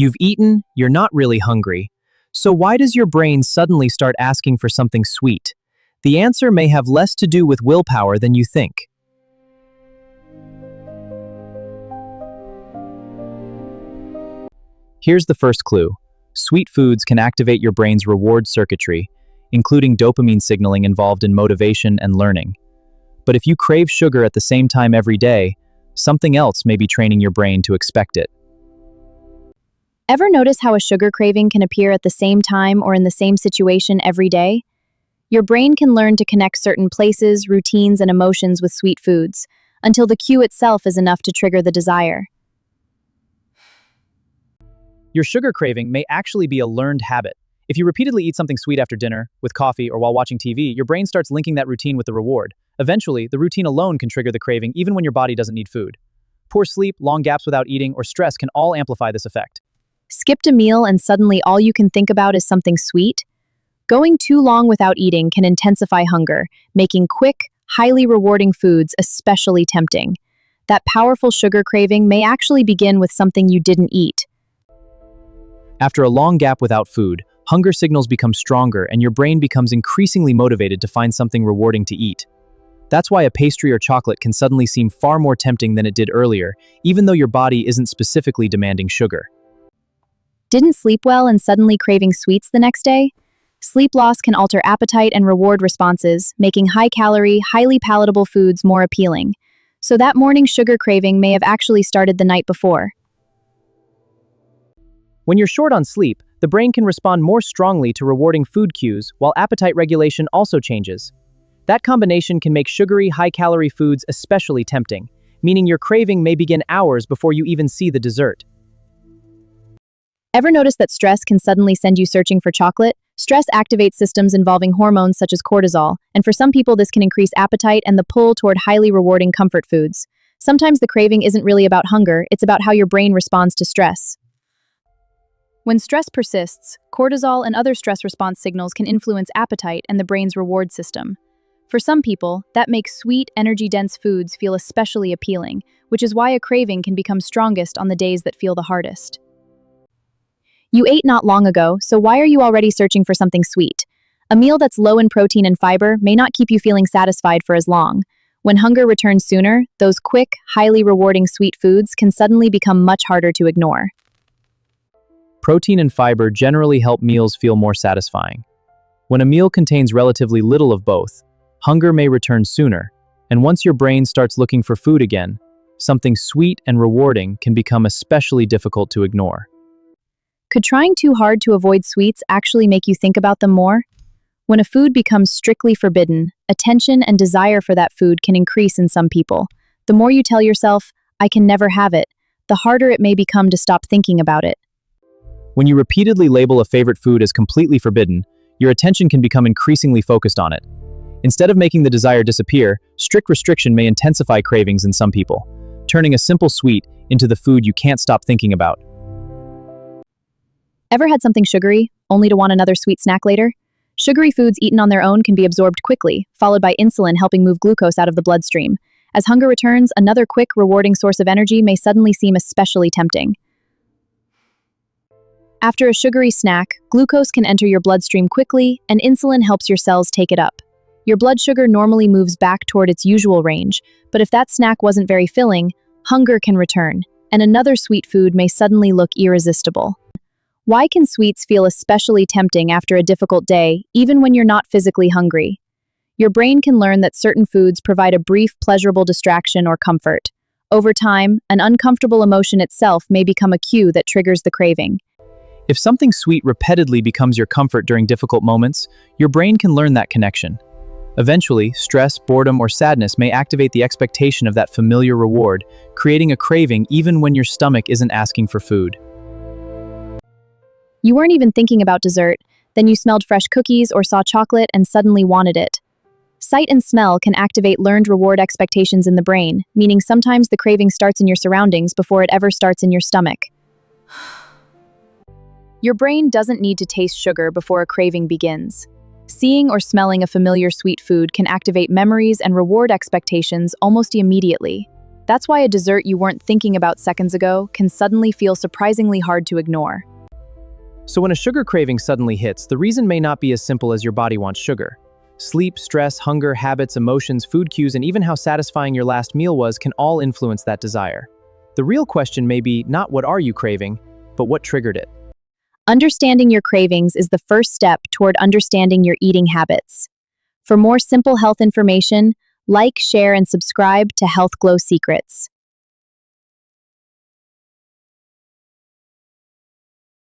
You've eaten, you're not really hungry. So why does your brain suddenly start asking for something sweet? The answer may have less to do with willpower than you think. Here's the first clue. Sweet foods can activate your brain's reward circuitry, including dopamine signaling involved in motivation and learning. But if you crave sugar at the same time every day, something else may be training your brain to expect it. Ever notice how a sugar craving can appear at the same time or in the same situation every day? Your brain can learn to connect certain places, routines, and emotions with sweet foods, until the cue itself is enough to trigger the desire. Your sugar craving may actually be a learned habit. If you repeatedly eat something sweet after dinner, with coffee, or while watching TV, your brain starts linking that routine with the reward. Eventually, the routine alone can trigger the craving even when your body doesn't need food. Poor sleep, long gaps without eating, or stress can all amplify this effect. Skipped a meal and suddenly all you can think about is something sweet? Going too long without eating can intensify hunger, making quick, highly rewarding foods especially tempting. That powerful sugar craving may actually begin with something you didn't eat. After a long gap without food, hunger signals become stronger and your brain becomes increasingly motivated to find something rewarding to eat. That's why a pastry or chocolate can suddenly seem far more tempting than it did earlier, even though your body isn't specifically demanding sugar. Didn't sleep well and suddenly craving sweets the next day? Sleep loss can alter appetite and reward responses, making high-calorie, highly palatable foods more appealing. So that morning sugar craving may have actually started the night before. When you're short on sleep, the brain can respond more strongly to rewarding food cues, while appetite regulation also changes. That combination can make sugary, high-calorie foods especially tempting, meaning your craving may begin hours before you even see the dessert. Ever notice that stress can suddenly send you searching for chocolate? Stress activates systems involving hormones such as cortisol, and for some people this can increase appetite and the pull toward highly rewarding comfort foods. Sometimes the craving isn't really about hunger, it's about how your brain responds to stress. When stress persists, cortisol and other stress response signals can influence appetite and the brain's reward system. For some people, that makes sweet, energy-dense foods feel especially appealing, which is why a craving can become strongest on the days that feel the hardest. You ate not long ago, so why are you already searching for something sweet? A meal that's low in protein and fiber may not keep you feeling satisfied for as long. When hunger returns sooner, those quick, highly rewarding sweet foods can suddenly become much harder to ignore. Protein and fiber generally help meals feel more satisfying. When a meal contains relatively little of both, hunger may return sooner, and once your brain starts looking for food again, something sweet and rewarding can become especially difficult to ignore. Could trying too hard to avoid sweets actually make you think about them more? When a food becomes strictly forbidden, attention and desire for that food can increase in some people. The more you tell yourself, "I can never have it," the harder it may become to stop thinking about it. When you repeatedly label a favorite food as completely forbidden, your attention can become increasingly focused on it. Instead of making the desire disappear, strict restriction may intensify cravings in some people, turning a simple sweet into the food you can't stop thinking about. Ever had something sugary, only to want another sweet snack later? Sugary foods eaten on their own can be absorbed quickly, followed by insulin helping move glucose out of the bloodstream. As hunger returns, another quick, rewarding source of energy may suddenly seem especially tempting. After a sugary snack, glucose can enter your bloodstream quickly, and insulin helps your cells take it up. Your blood sugar normally moves back toward its usual range, but if that snack wasn't very filling, hunger can return, and another sweet food may suddenly look irresistible. Why can sweets feel especially tempting after a difficult day, even when you're not physically hungry? Your brain can learn that certain foods provide a brief, pleasurable distraction or comfort. Over time, an uncomfortable emotion itself may become a cue that triggers the craving. If something sweet repeatedly becomes your comfort during difficult moments, your brain can learn that connection. Eventually, stress, boredom, or sadness may activate the expectation of that familiar reward, creating a craving even when your stomach isn't asking for food. You weren't even thinking about dessert, then you smelled fresh cookies or saw chocolate and suddenly wanted it. Sight and smell can activate learned reward expectations in the brain, meaning sometimes the craving starts in your surroundings before it ever starts in your stomach. Your brain doesn't need to taste sugar before a craving begins. Seeing or smelling a familiar sweet food can activate memories and reward expectations almost immediately. That's why a dessert you weren't thinking about seconds ago can suddenly feel surprisingly hard to ignore. So when a sugar craving suddenly hits, the reason may not be as simple as your body wants sugar. Sleep, stress, hunger, habits, emotions, food cues, and even how satisfying your last meal was can all influence that desire. The real question may be not what are you craving, but what triggered it. Understanding your cravings is the first step toward understanding your eating habits. For more simple health information, like, share, and subscribe to Health Glow Secrets.